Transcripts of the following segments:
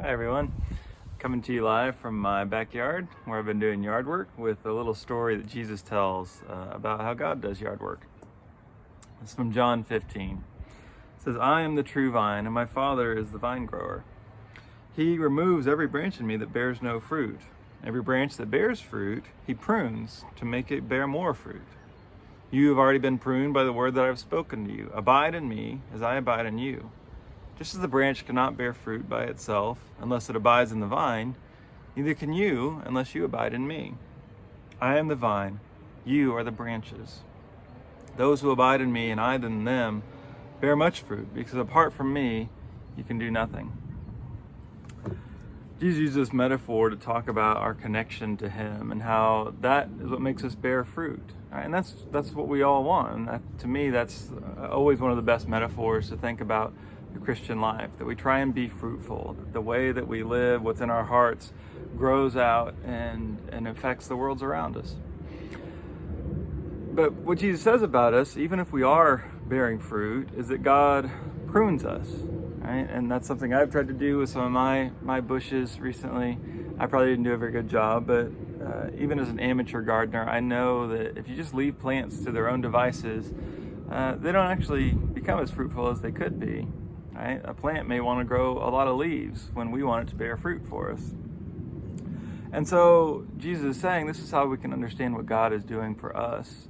Hi everyone, coming to you live from my backyard where I've been doing yard work with a little story that Jesus tells about how God does yard work. It's from John 15. It says, "I am the true vine and my Father is the vine grower. He removes every branch in me that bears no fruit. Every branch that bears fruit, he prunes to make it bear more fruit. You have already been pruned by the word that I have spoken to you. Abide in me as I abide in you. Just as the branch cannot bear fruit by itself unless it abides in the vine, neither can you unless you abide in me. I am the vine, you are the branches. Those who abide in me and I in them bear much fruit, because apart from me, you can do nothing." Jesus used this metaphor to talk about our connection to him and how that is what makes us bear fruit. Right? And that's what we all want. And to me, that's always one of the best metaphors to think about the Christian life, that we try and be fruitful, that the way that we live, what's in our hearts, grows out and affects the worlds around us. But what Jesus says about us, even if we are bearing fruit, is that God prunes us. Right? And that's something I've tried to do with some of my bushes recently. I probably didn't do a very good job, but even as an amateur gardener, I know that if you just leave plants to their own devices, they don't actually become as fruitful as they could be. Right? A plant may want to grow a lot of leaves when we want it to bear fruit for us. And so Jesus is saying this is how we can understand what God is doing for us.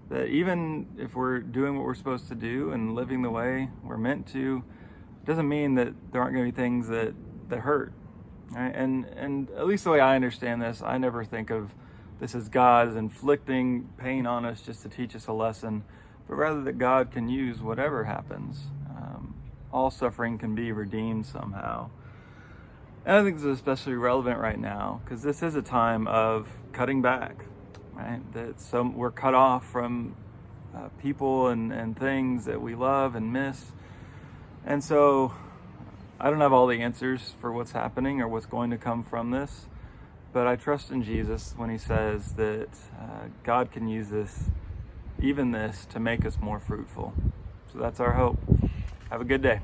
That even if we're doing what we're supposed to do and living the way we're meant to, doesn't mean that there aren't going to be things that hurt. Right? And at least the way I understand this, I never think of this as God as inflicting pain on us just to teach us a lesson, but rather that God can use whatever happens. All suffering can be redeemed somehow. And I think this is especially relevant right now because this is a time of cutting back, right? That we're cut off from people and things that we love and miss. And so I don't have all the answers for what's happening or what's going to come from this, but I trust in Jesus when he says that God can use this, even this, to make us more fruitful. So that's our hope. Have a good day.